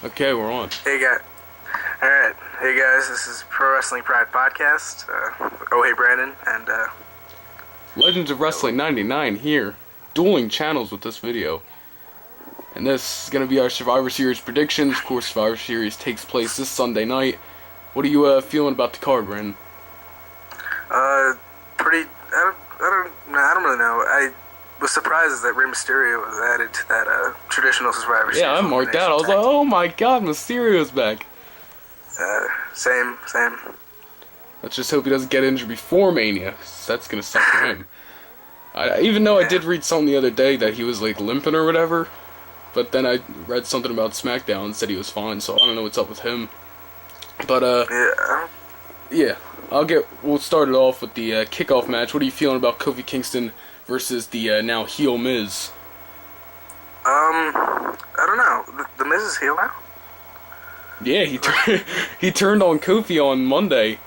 Okay, we're on. Hey guys. Alright. Hey guys, this is Pro Wrestling Pride Podcast. Oh hey Brandon, and Legends of Wrestling 99 here, dueling channels with this video. And this is going to be our Survivor Series predictions. Of course, Survivor Series takes place this Sunday night. What are you feeling about the card, Brandon? pretty I don't really know. I was surprised that Rey Mysterio was added to that traditional Survivor Series. Yeah, I marked out. I was like, oh my god, Mysterio's back. Same. Let's just hope he doesn't get injured before Mania. That's going to suck for him. Even though I did read something the other day that he was like limping or whatever. But then I read something about SmackDown and said he was fine, so I don't know what's up with him. But, yeah. We'll start it off with the kickoff match. What are you feeling about Kofi Kingston versus the now heel Miz? I don't know. The Miz is heel now? Yeah, he turned on Kofi on Monday.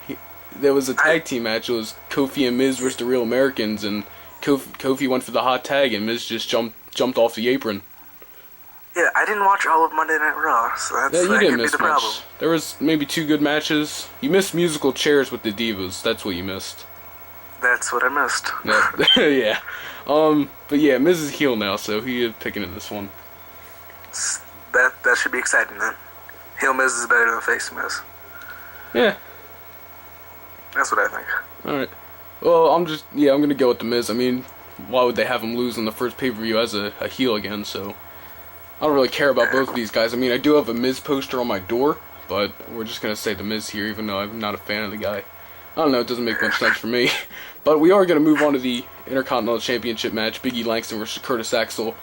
There was a tag team match. It was Kofi and Miz versus the Real Americans, and Kofi went for the hot tag, and Miz just jumped off the apron. Yeah, I didn't watch all of Monday Night Raw, so that didn't could miss be the much. problem. There was maybe 2 good matches. You missed musical chairs with the Divas. That's what you missed. That's what I missed. Yeah. But yeah, Miz is heel now, so he is picking in this one. That should be exciting then. Heel Miz is better than face Miz. Yeah. That's what I think. Alright. Well, I'm gonna go with the Miz. I mean, why would they have him lose in the first pay-per-view as a heel again, so... I don't really care about both of these guys. I mean, I do have a Miz poster on my door, but we're just gonna say the Miz here, even though I'm not a fan of the guy. I don't know, it doesn't make much sense for me. But we are gonna move on to the Intercontinental Championship match, Big E Langston versus Curtis Axel.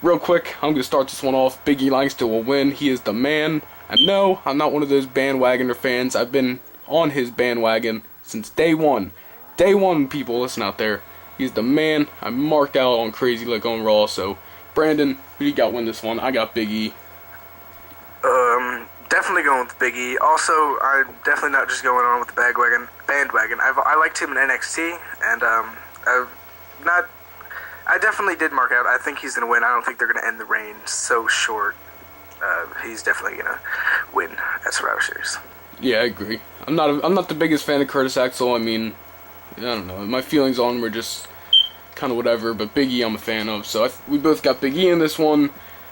Real quick, I'm gonna start this one off. Big E Langston will win. He is the man. And no, I'm not one of those bandwagoner fans. I've been on his bandwagon since day one. Day one, people, listen out there. He's the man. I marked out on Crazy like on Raw, so... Brandon, who do you got win this one? I got Big E. Definitely going with Big E. Also, I'm definitely not just going on with the bandwagon. I liked him in NXT, and I definitely did mark out. I think he's gonna win. I don't think they're gonna end the reign so short. He's definitely gonna win at Survivor Series. Yeah, I agree. I'm not the biggest fan of Curtis Axel. I mean, I don't know. My feelings on him were just kind of whatever, but Big E I'm a fan of, so we both got Big E in this one.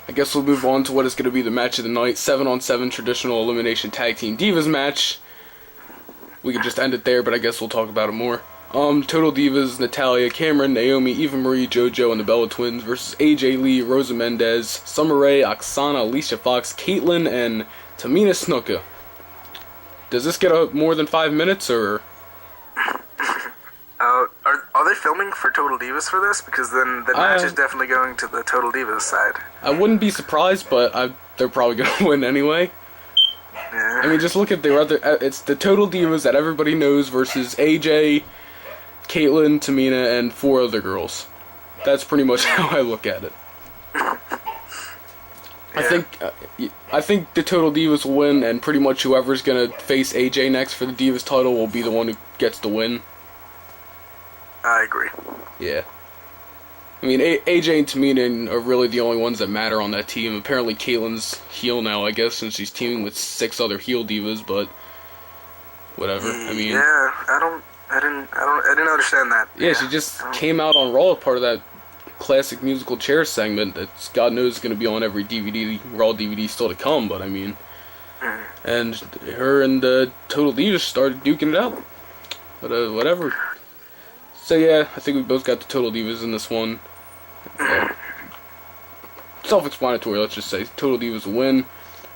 I guess we'll move on to what is going to be the match of the night, 7-on-7 traditional elimination tag team Divas match. We could just end it there, but I guess we'll talk about it more. Total Divas, Natalya, Cameron, Naomi, Eva Marie, JoJo, and the Bella Twins versus AJ Lee, Rosa Mendez, Summer Rae, Oksana, Alicia Fox, Caitlyn, and Tamina Snuka. Does this get more than 5 minutes, or...? Are they filming for Total Divas for this? Because then the match is definitely going to the Total Divas side. I wouldn't be surprised, but they're probably going to win anyway. Yeah. I mean, just look at it's the Total Divas that everybody knows versus AJ, Caitlyn, Tamina, and 4 other girls. That's pretty much how I look at it. Yeah. I think the Total Divas will win, and pretty much whoever's going to face AJ next for the Divas title will be the one who gets the win. I agree. Yeah. I mean, AJ and Tamina are really the only ones that matter on that team. Apparently Caitlyn's heel now, I guess, since she's teaming with 6 other heel divas, but whatever. I mean, yeah, I didn't understand that. Yeah, she just came out on Raw, part of that classic musical chair segment that's God knows going to be on every Raw DVD still to come, but I mean, and her and Total Divas started duking it out. But whatever. So yeah, I think we both got the Total Divas in this one. Self-explanatory, let's just say. Total Divas will win.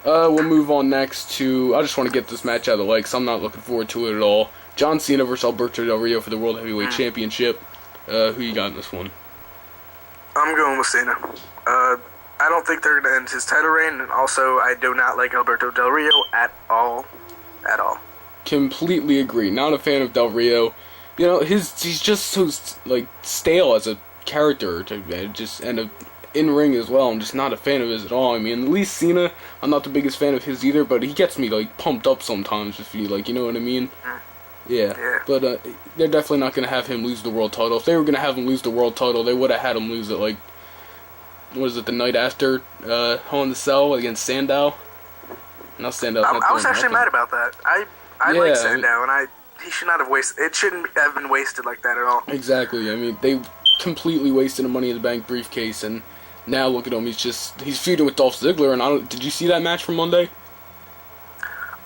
We'll move on next to... I just want to get this match out of the way, because I'm not looking forward to it at all. John Cena versus Alberto Del Rio for the World Heavyweight Championship. Who you got in this one? I'm going with Cena. I don't think they're going to end his title reign, and also I do not like Alberto Del Rio at all. At all. Completely agree. Not a fan of Del Rio. You know, he's just so, like, stale as a character, and in-ring as well. I'm just not a fan of his at all. I mean, at least Cena, I'm not the biggest fan of his either, but he gets me, like, pumped up sometimes, if you, like, you know what I mean? Yeah. But, they're definitely not gonna have him lose the world title. If they were gonna have him lose the world title, they would have had him lose it, like, what is it, the night after, Hell in the Cell against Sandow? Now Sandow's not I was doing actually nothing. mad about that. I Yeah, like Sandow, and he should not have wasted. It shouldn't have been wasted like that at all. Exactly. I mean, they completely wasted a Money in the Bank briefcase, and now look at him. He's feuding with Dolph Ziggler. And did you see that match from Monday?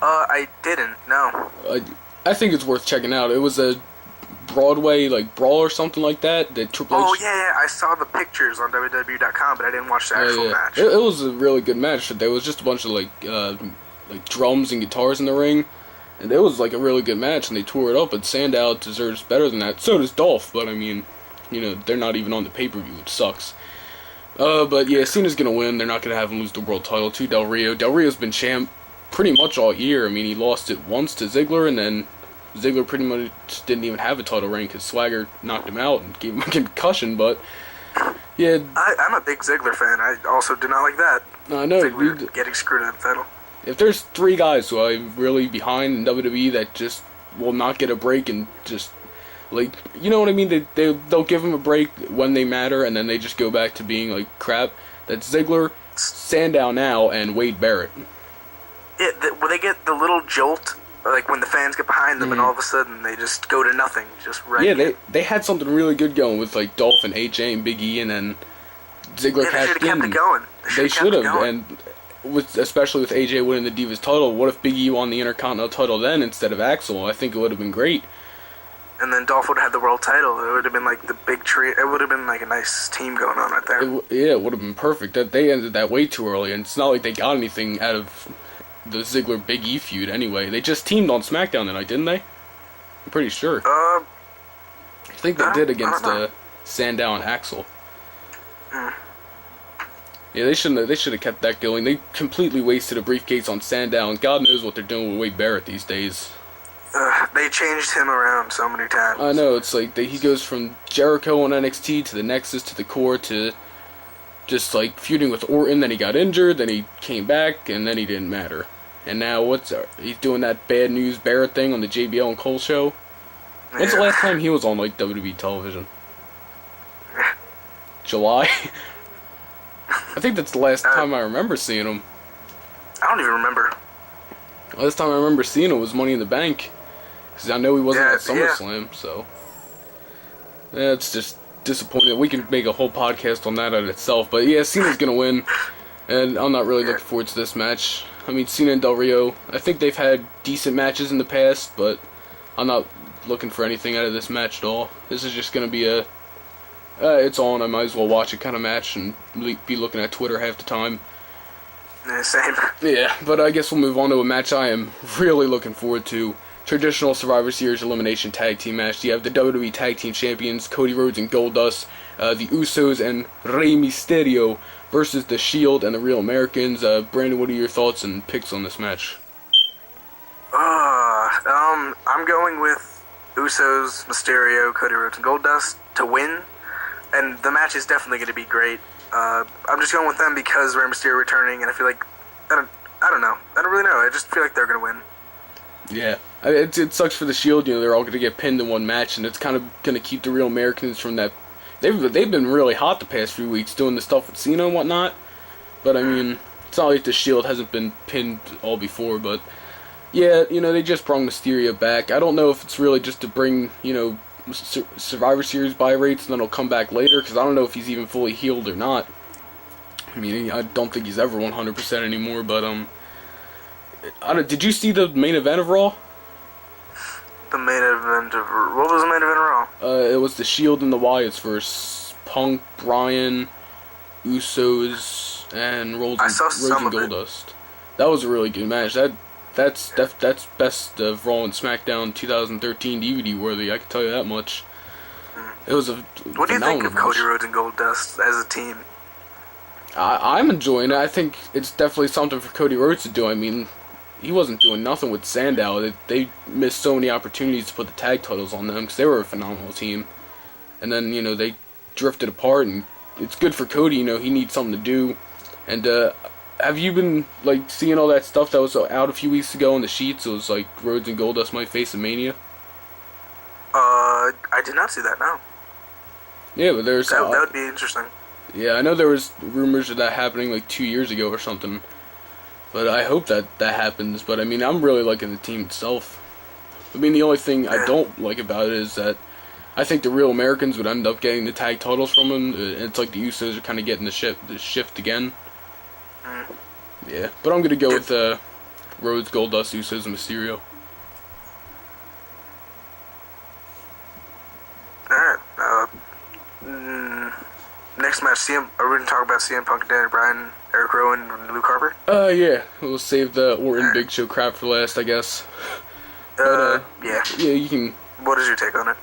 I didn't. No. I think it's worth checking out. It was a Broadway brawl or something like that. That Triple H. Oh yeah, I saw the pictures on WWE.com, but I didn't watch the actual match. It was a really good match. There was just a bunch of drums and guitars in the ring, and it was a really good match. And they tore it up. But Sandow deserves better than that. So does Dolph. But I mean, they're not even on the pay-per-view, which sucks. But yeah, Cena's gonna win. They're not gonna have him lose the world title to Del Rio. Del Rio's been champ pretty much all year. I mean, he lost it once to Ziggler, and then Ziggler pretty much didn't even have a title reign because Swagger knocked him out and gave him a concussion. But yeah, I'm a big Ziggler fan. I also do not like that. I know. Ziggler getting screwed at the title. If there's 3 guys who I'm really behind in WWE that just will not get a break and just you know what I mean? They'll give them a break when they matter, and then they just go back to being crap. That's Ziggler, Sandow now, and Wade Barrett. Yeah, will they get the little jolt, when the fans get behind them, and all of a sudden they just go to nothing, just right? Yeah, they had something really good going with Dolph and AJ and Big E, and then Ziggler they should have kept it going. They should have, and especially with AJ winning the Divas title. What if Big E won the Intercontinental title then instead of Axel? I think it would have been great. And then Dolph would have had the world title. It would have been the big tree. It would have been a nice team going on right there. It would have been perfect. That they ended that way too early, and it's not like they got anything out of the Ziggler Big E feud anyway. They just teamed on SmackDown tonight, didn't they? I'm pretty sure. I think they did against Sandow and Axel. Yeah, they should have kept that going. They completely wasted a briefcase on Sandow, and God knows what they're doing with Wade Barrett these days. They changed him around so many times. I know, it's he goes from Jericho on NXT to the Nexus to the Core to just feuding with Orton. Then he got injured, then he came back, and then he didn't matter. And now he's doing that Bad News Barrett thing on the JBL and Cole show. When's the last time he was on WWE television? July? I think that's the last time I remember seeing him. I don't even remember. Last time I remember seeing him was Money in the Bank. Because I know he wasn't at SummerSlam, so... Yeah, it's just disappointing. We can make a whole podcast on that in itself. But yeah, Cena's going to win. And I'm not really looking forward to this match. I mean, Cena and Del Rio, I think they've had decent matches in the past, but I'm not looking for anything out of this match at all. This is just going to be a... it's on, I might as well watch it kind of match and be looking at Twitter half the time. Yeah, same. Yeah, but I guess we'll move on to a match I am really looking forward to. Traditional Survivor Series Elimination Tag Team match. You have the WWE Tag Team Champions, Cody Rhodes and Goldust, the Usos and Rey Mysterio versus The Shield and the Real Americans. Brandon, what are your thoughts and picks on this match? I'm going with Usos, Mysterio, Cody Rhodes, and Goldust to win, and the match is definitely going to be great. I'm just going with them because Rey Mysterio returning, and I feel I don't know. I don't really know. I just feel like they're going to win. Yeah, it sucks for the Shield. They're all going to get pinned in one match, and it's kind of going to keep the Real Americans from that. They've been really hot the past few weeks doing the stuff with Cena and whatnot. But I mean, it's not like the Shield hasn't been pinned all before. But yeah, they just brought Mysterio back. I don't know if it's really just to bring Survivor Series buy rates, and then he'll come back later, because I don't know if he's even fully healed or not. I mean, I don't think he's ever 100% anymore, but did you see the main event of Raw? The main event of... What was the main event of Raw? It was the Shield and the Wyatts versus Punk, Bryan, Usos, and Rhodes and Goldust. That was a really good match. That's best of Raw and SmackDown 2013 DVD worthy, I can tell you that much. It was a What do you think of Cody Rhodes and Goldust as a team? I'm enjoying it. I think it's definitely something for Cody Rhodes to do. I mean, he wasn't doing nothing with Sandow. They missed so many opportunities to put the tag titles on them because they were a phenomenal team. And then, they drifted apart, and it's good for Cody. He needs something to do. And have you been seeing all that stuff that was out a few weeks ago on the sheets? It was Rhodes and Goldust might face a Mania. I did not see that. No. Yeah, but there's that would be interesting. Yeah, I know there was rumors of that happening 2 years ago or something. But I hope that happens. But I mean, I'm really liking the team itself. I mean, the only thing I don't like about it is that I think the Real Americans would end up getting the tag titles from them. It's like the Usos are kind of getting the shift again. Yeah, but I'm gonna go with Rhodes, Goldust, Usos, and Mysterio. Alright, next match, are we going to talk about CM Punk, Daniel Bryan, Eric Rowan, and Luke Harper? Yeah, we'll save the Orton Big Show crap for last, I guess. But, yeah. Yeah, you can. What is your take on it?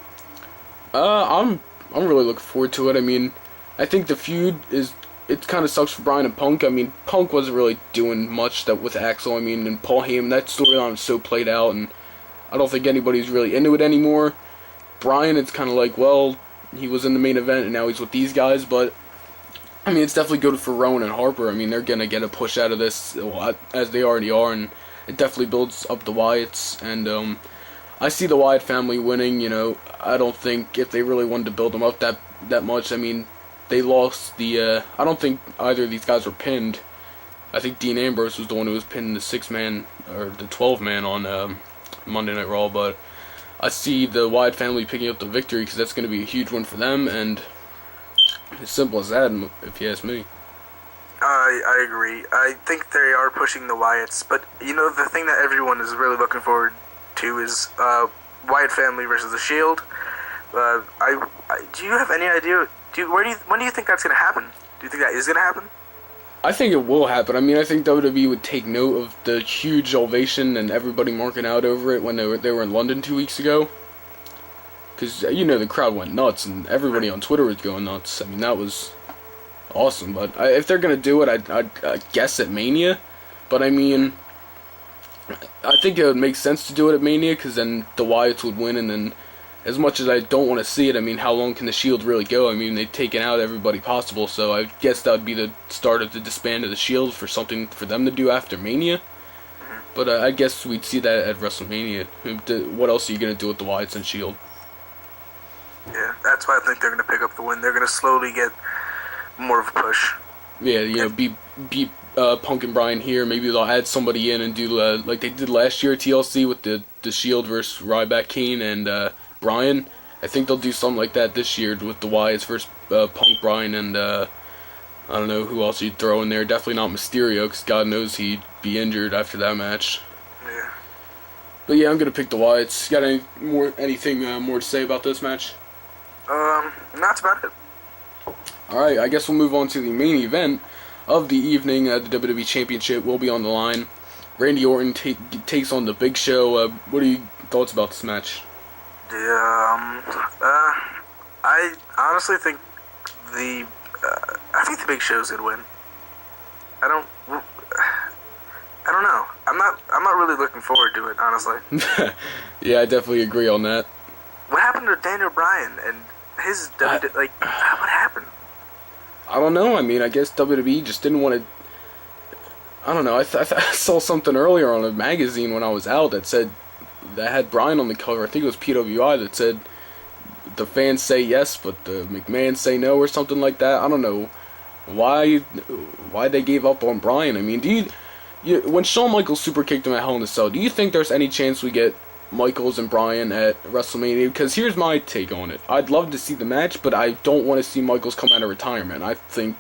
I'm really looking forward to it. I mean, I think the feud it kind of sucks for Bryan and Punk. I mean, Punk wasn't really doing much with Axel. I mean, and Paul Heyman, that storyline was so played out, and I don't think anybody's really into it anymore. Bryan, it's kind of like, well, he was in the main event, and now he's with these guys, but I mean, it's definitely good for Rowan and Harper. I mean, they're going to get a push out of this, as they already are, and it definitely builds up the Wyatts, and I see the Wyatt family winning. You know, I don't think if they really wanted to build them up that much, I mean, they lost the, I don't think either of these guys were pinned. I think Dean Ambrose was the one who was pinned the 6-man, or the 12-man on Monday Night Raw, but I see the Wyatt family picking up the victory because that's going to be a huge win for them, and as simple as that, if you ask me. I agree. I think they are pushing the Wyatts, but you know, the thing that everyone is really looking forward to is Wyatt family versus the Shield. Do you have any idea? When do you think that's going to happen? Do you think that is going to happen? I think it will happen. I mean, I think WWE would take note of the huge ovation and everybody marking out over it when they were in London 2 weeks ago. Because, you know, the crowd went nuts and everybody on Twitter was going nuts. I mean, that was awesome. But if they're going to do it, I'd guess at Mania. But, I mean, I think it would make sense to do it at Mania because then the Wyatts would win, and then as much as I don't want to see it, I mean, how long can the Shield really go? I mean, they've taken out everybody possible, so I guess that would be the start of the disband of the Shield for something for them to do after Mania. But I guess we'd see that at WrestleMania. What else are you going to do with the Wyatts and Shield? Yeah, that's why I think they're going to pick up the win. They're going to slowly get more of a push. Yeah, you know, beat Punk and Bryan here. Maybe they'll add somebody in and do like they did last year at TLC with the Shield versus Ryback, Kane, and Bryan. I think they'll do something like that this year with the Wyatts versus Punk, Bryan, and I don't know who else you'd throw in there. Definitely not Mysterio, because God knows he'd be injured after that match. Yeah. But yeah, I'm gonna pick the Wyatts. Got anything more to say about this match? That's about it. Alright, I guess we'll move on to the main event of the evening. The WWE Championship will be on the line. Randy Orton takes on the Big Show. What are your thoughts about this match? I honestly think the Big Show's gonna win. I don't know. I'm not really looking forward to it, honestly. Yeah, I definitely agree on that. What happened to Daniel Bryan and his what happened? I don't know. I mean, I guess WWE just didn't want to. I don't know. I saw something earlier on a magazine when I was out that had Bryan on the cover. I think it was PWI that said the fans say yes, but the McMahon say no, or something like that. I don't know why they gave up on Bryan. I mean, when Shawn Michaels super kicked him at Hell in a Cell, do you think there's any chance we get Michaels and Bryan at WrestleMania? Because here's my take on it. I'd love to see the match, but I don't want to see Michaels come out of retirement. I think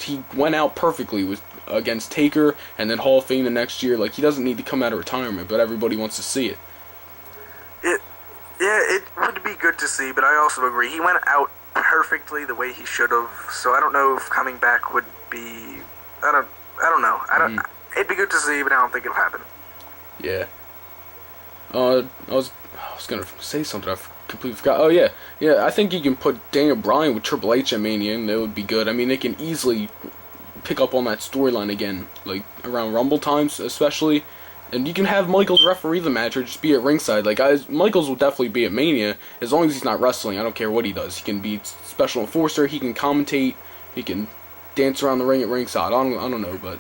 he went out perfectly against Taker and then Hall of Fame the next year. Like, he doesn't need to come out of retirement, but everybody wants to see it. It would be good to see, but I also agree. He went out perfectly the way he should have, so I don't know if coming back would be... I don't know. It'd be good to see, but I don't think it'll happen. Yeah. I was gonna say something. I completely forgot. Oh yeah. I think you can put Daniel Bryan with Triple H at Mania, and that would be good. I mean, they can easily pick up on that storyline again, like around Rumble times, especially. And you can have Michaels referee the match or just be at ringside. Like, Michaels will definitely be at Mania as long as he's not wrestling. I don't care what he does. He can be special enforcer. He can commentate. He can dance around the ring at ringside. I don't know, but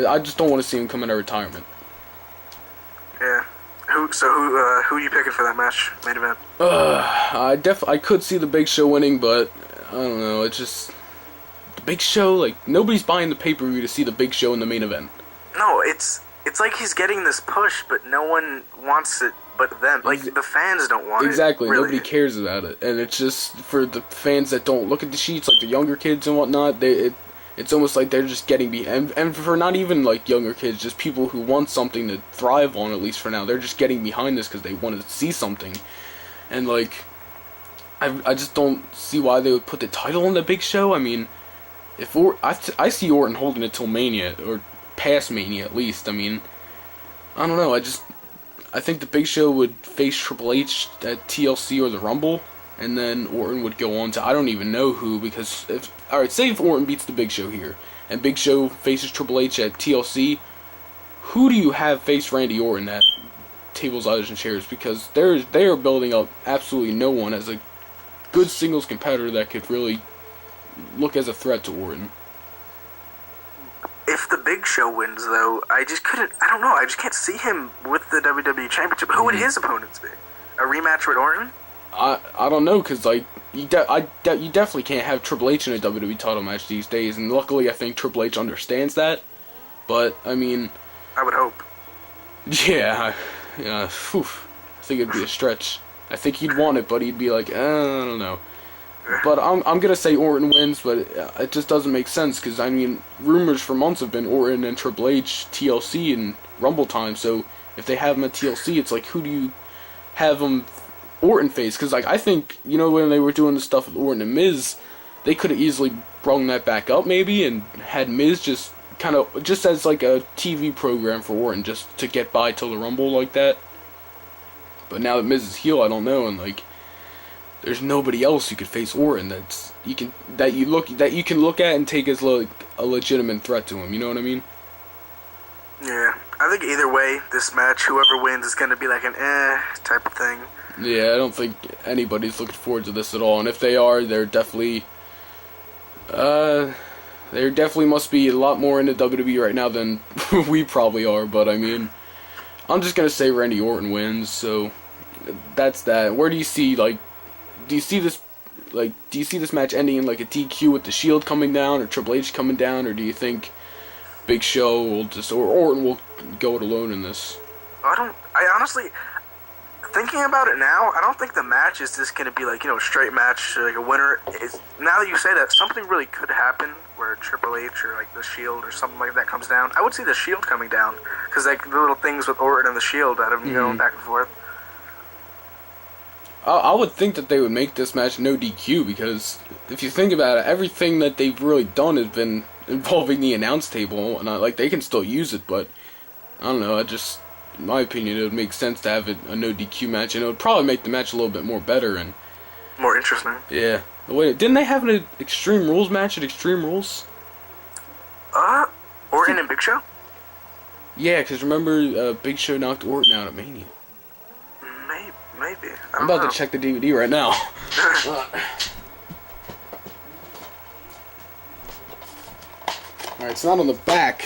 I just don't want to see him come out of retirement. Yeah. Who are you picking for that match, main event? I could see the Big Show winning, but I don't know. It's just the Big Show. Like, nobody's buying the pay-per-view to see the Big Show in the main event. No, it's like he's getting this push, but no one wants it but them. Like, the fans don't want exactly. it. Really. Nobody cares about it, and it's just for the fans that don't look at the sheets, like the younger kids and whatnot. It's almost like they're just getting and for not even like younger kids, just people who want something to thrive on, at least for now, they're just getting behind this because they want to see something, and like, I just don't see why they would put the title on the Big Show. I mean, I see Orton holding it till Mania or past Mania at least. I mean, I don't know. I think the Big Show would face Triple H at TLC or the Rumble, and then Orton would go on to I don't even know who, because alright, say if Orton beats the Big Show here, and Big Show faces Triple H at TLC, who do you have face Randy Orton at Tables, Ladders, and Chairs? Because they are building up absolutely no one as a good singles competitor that could really look as a threat to Orton. If the Big Show wins, though, I don't know, I just can't see him with the WWE Championship. Who would his opponents be? A rematch with Orton? I don't know, because, like, you definitely can't have Triple H in a WWE title match these days, and luckily I think Triple H understands that, but, I mean... I would hope. Yeah, I think it'd be a stretch. I think he'd want it, but he'd be like, I don't know. But I'm gonna say Orton wins, but it just doesn't make sense, because, I mean, rumors for months have been Orton and Triple H, TLC, and Rumble time, so if they have him at TLC, it's like, who do you have them Orton face? Because, like, I think, you know, when they were doing the stuff with Orton and Miz, they could have easily brung that back up, maybe, and had Miz just as, like, a TV program for Orton, just to get by till the Rumble like that. But now that Miz is heel, I don't know, and, like, there's nobody else who could face Orton that you can look at and take as like a legitimate threat to him. You know what I mean? Yeah, I think either way, this match, whoever wins is gonna be like an type of thing. Yeah, I don't think anybody's looking forward to this at all. And if they are, they're definitely must be a lot more into WWE right now than we probably are. But I mean, I'm just gonna say Randy Orton wins. So that's that. Where do you see do you see this match ending in like a DQ with the Shield coming down or Triple H coming down, or do you think Big Show will or Orton will go it alone in this? I honestly, thinking about it now, I don't think the match is just going to be like, you know, a straight match, like a winner. Now that you say that, something really could happen where Triple H or like the Shield or something like that comes down. I would see the Shield coming down, because like the little things with Orton and the Shield that have been going back and forth. I would think that they would make this match no DQ, because if you think about it, everything that they've really done has been involving the announce table, and like they can still use it, but I don't know. In my opinion, it would make sense to have a no DQ match, and it would probably make the match a little bit more better and more interesting. Yeah. Wait, didn't they have an Extreme Rules match at Extreme Rules? Orton and Big Show? Yeah, because remember, Big Show knocked Orton out at Mania. Maybe. I'm about to check the DVD right now. Alright, it's not on the back.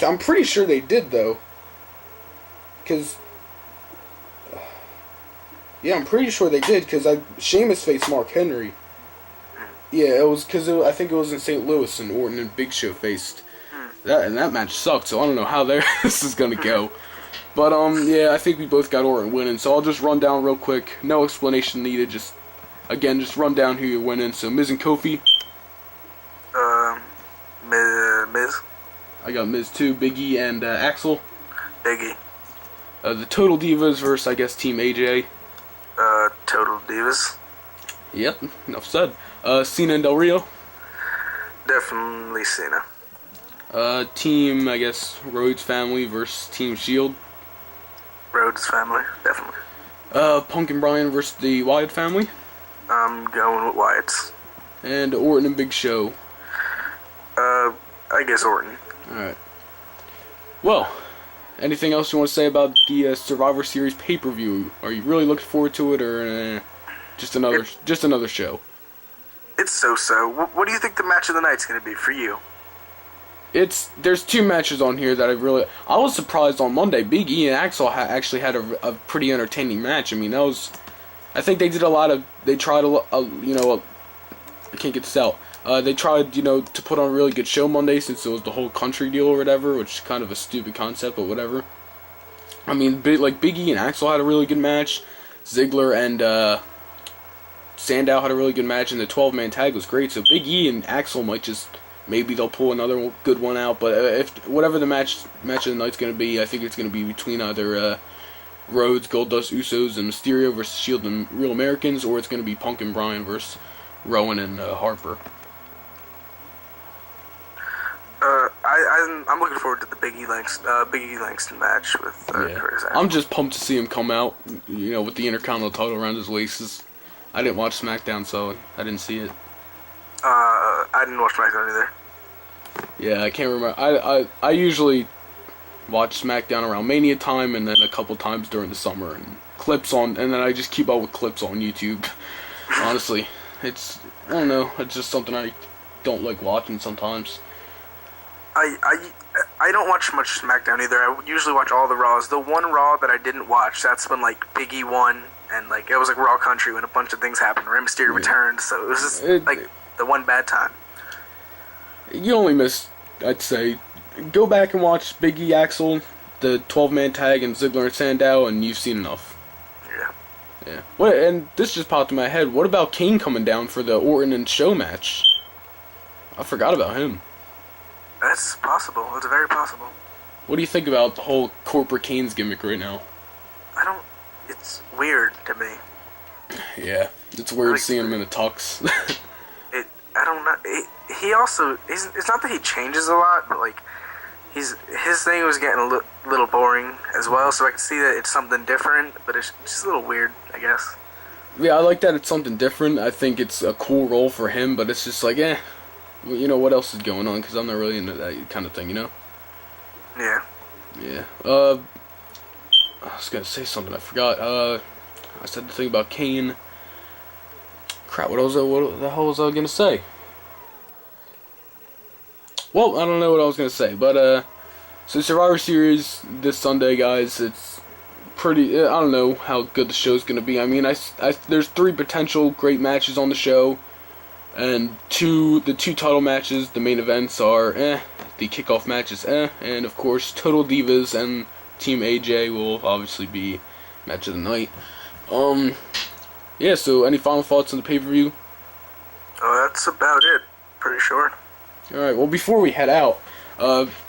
I'm pretty sure they did, though. Because... Yeah, I'm pretty sure they did, because Sheamus faced Mark Henry. Yeah, it was because I think it was in St. Louis, and Orton and Big Show faced. That match sucked, so I don't know how this is going to go. But, yeah, I think we both got Orton winning, so I'll just run down real quick. No explanation needed, just run down who you're winning. So, Miz and Kofi. Miz. I got Miz too, Big E and Axel. Big E. The Total Divas versus, I guess, Team AJ. Total Divas. Yep, enough said. Cena and Del Rio. Definitely Cena. Team, I guess, Rhodes family versus Team Shield. Rhodes family, definitely. Punk and Bryan versus the Wyatt family. I'm going with Wyatt's. And Orton and Big Show. I guess Orton. Alright. Well, anything else you want to say about the Survivor Series pay-per-view? Are you really looking forward to it, or just another show? It's so-so. What do you think the match of the night's going to be for you? There's two matches on here that I was surprised on Monday. Big E and Axel actually had a pretty entertaining match. I mean, I think they did they tried I can't get this out. They tried, to put on a really good show Monday since it was the whole country deal or whatever, which is kind of a stupid concept, but whatever. I mean, Big E and Axel had a really good match. Ziggler and Sandow had a really good match, and the 12-man tag was great. So Big E and Axel might just, maybe they'll pull another good one out. But if whatever the match of the night's going to be, I think it's going to be between either Rhodes, Goldust, Usos, and Mysterio versus Shield and Real Americans, or it's going to be Punk and Bryan versus Rowan and Harper. I'm looking forward to the Big E Langston match with Curtis Axel. I'm just pumped to see him come out, with the Intercontinental title around his waist. I didn't watch SmackDown, so I didn't see it. I didn't watch SmackDown either. Yeah, I can't remember. I usually watch SmackDown around Mania time, and then a couple times during the summer, and then I just keep up with clips on YouTube. Honestly, I don't know, it's just something I don't like watching sometimes. I don't watch much SmackDown either. I usually watch all the Raws. The one Raw that I didn't watch, that's when Big E won, and it was Raw Country when a bunch of things happened. Rey Mysterio returned, so it was just the one bad time. You only miss, I'd say, go back and watch Big E Axel, the 12-man tag, and Ziggler and Sandow, and you've seen enough. Yeah. And this just popped in my head. What about Kane coming down for the Orton and Show match? I forgot about him. That's possible. It's very possible. What do you think about the whole Corporate Kane's gimmick right now? It's weird to me. Yeah, it's weird seeing him in a tux. I don't know. He also, it's not that he changes a lot, but his thing was getting a little boring as well, so I can see that it's something different, but it's just a little weird, I guess. Yeah, I like that it's something different. I think it's a cool role for him, but it's just what else is going on? Because I'm not really into that kind of thing, Yeah. Yeah. I was gonna say something, I forgot. I said the thing about Kane. Crap, what the hell was I gonna say? Well, I don't know what I was gonna say, but so Survivor Series this Sunday, guys. It's pretty. I don't know how good the show's gonna be. I mean, there's 3 potential great matches on the show. And the two title matches, the main events are the kickoff matches and of course Total Divas and Team AJ will obviously be match of the night. Yeah, so any final thoughts on the pay-per-view? That's about it, pretty sure. Alright, well before we head out,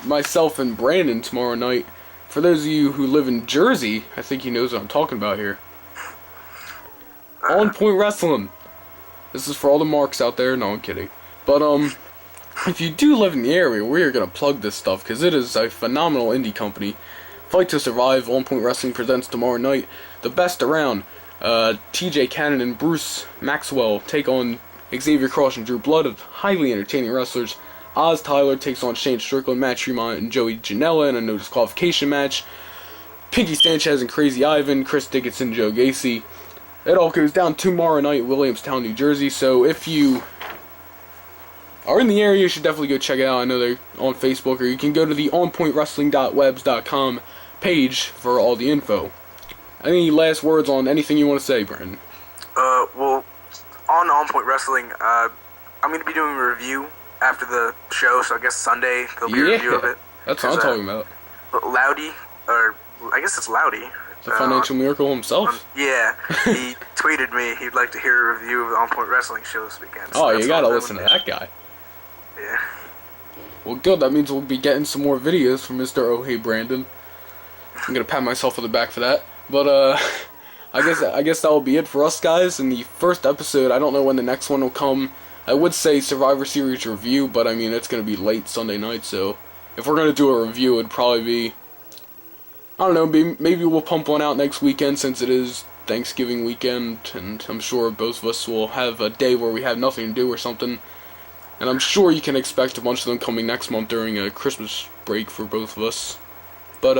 myself and Brandon tomorrow night, for those of you who live in Jersey, I think he knows what I'm talking about here. On Point Wrestling. This is for all the marks out there. No, I'm kidding. But, if you do live in the area, we are going to plug this stuff, because it is a phenomenal indie company. Fight to Survive, On Point Wrestling presents tomorrow night. The best around. TJ Cannon and Bruce Maxwell take on Xavier Cross and Drew Blood, of highly entertaining wrestlers. Oz Tyler takes on Shane Strickland, Matt Tremont, and Joey Janela in a no disqualification match. Pinky Sanchez and Crazy Ivan, Chris Dickinson, Joe Gacy. It all goes down tomorrow night in Williamstown, New Jersey, so if you are in the area, you should definitely go check it out. I know they're on Facebook, or you can go to the onpointwrestling.webs.com page for all the info. Any last words on anything you want to say, Brandon? Well, on Point Wrestling, I'm going to be doing a review after the show, so I guess Sunday there'll be a review of it. That's what I'm talking about. Loudy, or I guess it's Loudy. The Financial Miracle himself. Yeah, he tweeted me he'd like to hear a review of the On Point Wrestling show this weekend. So you gotta listen to that guy. Yeah. Well, good. That means we'll be getting some more videos from Mr. Oh Hey Brandon. I'm gonna pat myself on the back for that. But I guess that will be it for us, guys. In the first episode, I don't know when the next one will come. I would say Survivor Series review, but I mean it's gonna be late Sunday night. So if we're gonna do a review, it'd probably be, I don't know, maybe we'll pump one out next weekend since it is Thanksgiving weekend, and I'm sure both of us will have a day where we have nothing to do or something. And I'm sure you can expect a bunch of them coming next month during a Christmas break for both of us. But,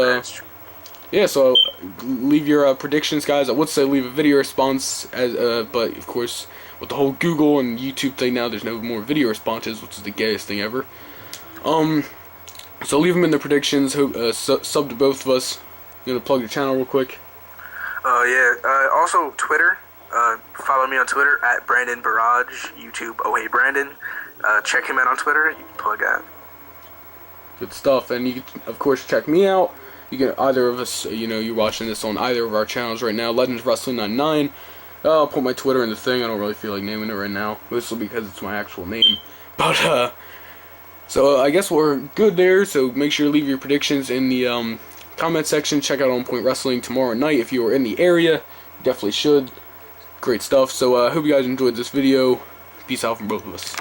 yeah, so leave your predictions, guys. I would say leave a video response, but of course, with the whole Google and YouTube thing now, there's no more video responses, which is the gayest thing ever. So leave them in the predictions. Sub to both of us. You gonna plug the channel real quick? Also Twitter. Follow me on Twitter at Brandon Barrage. YouTube, Oh Hey Brandon. check him out on Twitter. You can plug that. Good stuff. And you can, of course, check me out. You can, either of us, you're watching this on either of our channels right now. Legends Wrestling 99. I'll put my Twitter in the thing. I don't really feel like naming it right now, mostly because it's my actual name. But, so I guess we're good there. So make sure to leave your predictions in the comment section. Check out On Point Wrestling tomorrow night if you are in the area. You definitely should. Great stuff. So I hope you guys enjoyed this video. Peace out from both of us.